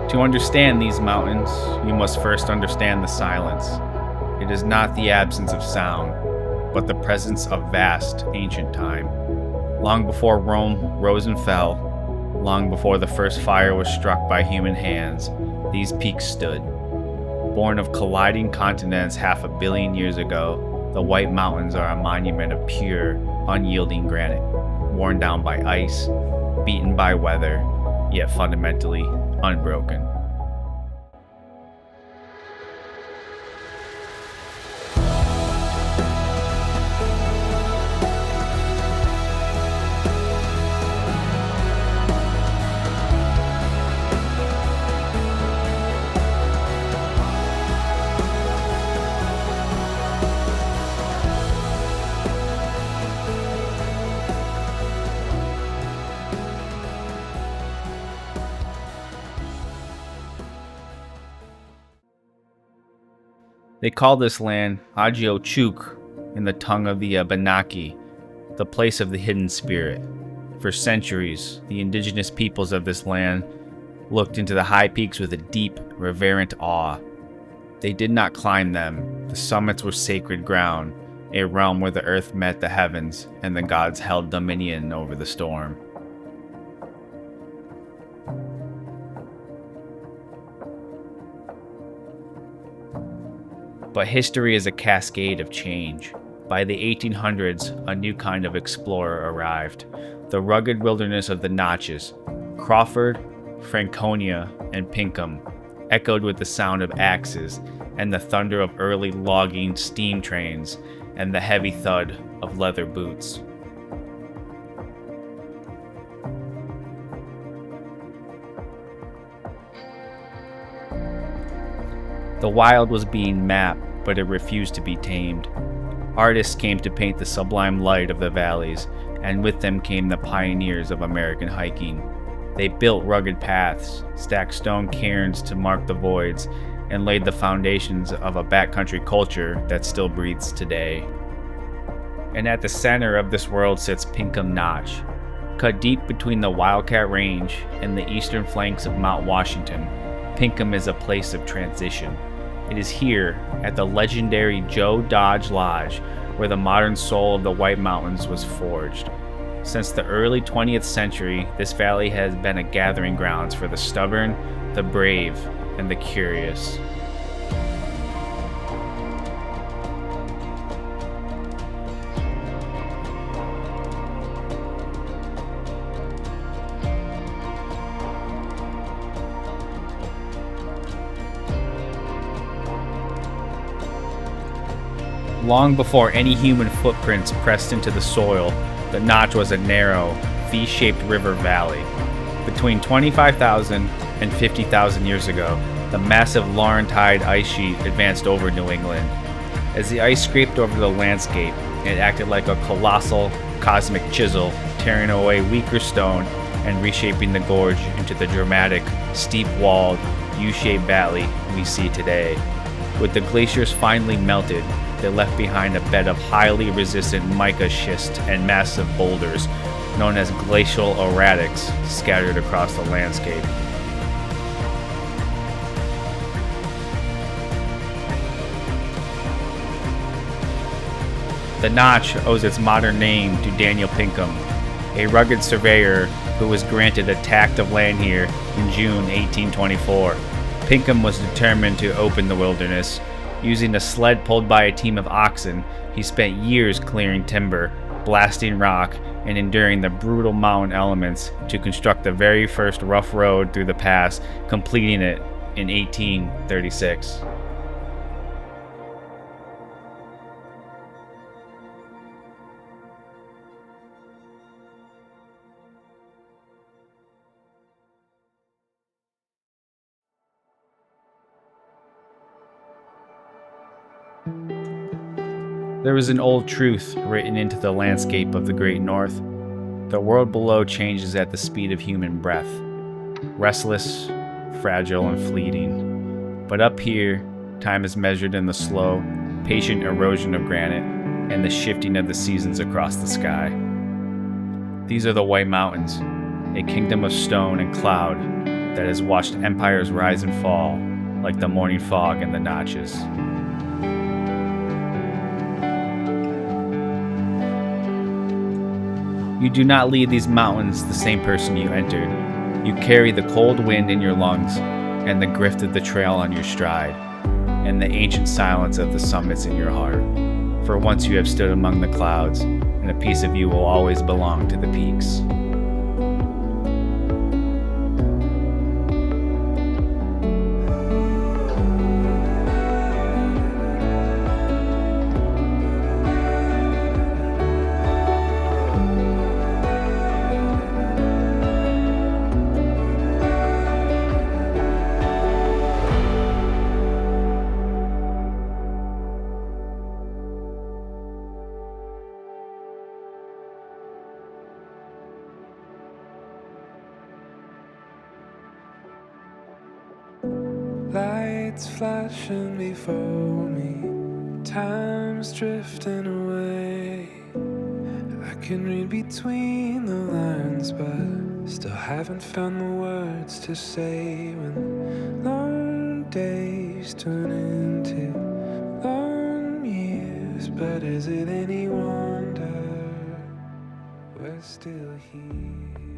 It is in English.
To understand these mountains, you must first understand the silence. It is not the absence of sound, but the presence of vast, ancient time. Long before Rome rose and fell, long before the first fire was struck by human hands, these peaks stood. Born of colliding continents 500 million years ago, the White Mountains are a monument of pure, unyielding granite, worn down by ice, beaten by weather, yet fundamentally unbroken. They call this land Agio Chuk in the tongue of the Abenaki, the place of the hidden spirit. For centuries, the indigenous peoples of this land looked into the high peaks with a deep, reverent awe. They did not climb them. The summits were sacred ground, a realm where the earth met the heavens and the gods held dominion over the storm. But history is a cascade of change. By the 1800s, a new kind of explorer arrived. The rugged wilderness of the Notches, Crawford, Franconia, and Pinkham, echoed with the sound of axes and the thunder of early logging steam trains and the heavy thud of leather boots. The wild was being mapped, but it refused to be tamed. Artists came to paint the sublime light of the valleys, and with them came the pioneers of American hiking. They built rugged paths, stacked stone cairns to mark the voids, and laid the foundations of a backcountry culture that still breathes today. And at the center of this world sits Pinkham Notch. Cut deep between the Wildcat Range and the eastern flanks of Mount Washington, Pinkham is a place of transition. It is here, at the legendary Joe Dodge Lodge, where the modern soul of the White Mountains was forged. Since the early 20th century, this valley has been a gathering grounds for the stubborn, the brave, and the curious. Long before any human footprints pressed into the soil, the Notch was a narrow, V-shaped river valley. Between 25,000 and 50,000 years ago, the massive Laurentide ice sheet advanced over New England. As the ice scraped over the landscape, it acted like a colossal, cosmic chisel, tearing away weaker stone and reshaping the gorge into the dramatic, steep-walled, U-shaped valley we see today. With the glaciers finally melted, they left behind a bed of highly resistant mica schist and massive boulders, known as glacial erratics, scattered across the landscape. The Notch owes its modern name to Daniel Pinkham, a rugged surveyor who was granted a tract of land here in June 1824. Pinkham was determined to open the wilderness. Using a sled pulled by a team of oxen, he spent years clearing timber, blasting rock, and enduring the brutal mountain elements to construct the very first rough road through the pass, completing it in 1836. There is an old truth written into the landscape of the Great North. The world below changes at the speed of human breath, restless, fragile, and fleeting. But up here, time is measured in the slow, patient erosion of granite and the shifting of the seasons across the sky. These are the White Mountains, a kingdom of stone and cloud, that has watched empires rise and fall like the morning fog in the notches. You do not leave these mountains the same person you entered. You carry the cold wind in your lungs and the grift of the trail on your stride, and the ancient silence of the summits in your heart. For once you have stood among the clouds, and a piece of you will always belong to the peaks. Lights flashing before me, time's drifting away. I can read between the lines, but still haven't found the words to say when long days turn into long years. But is it any wonder we're still here?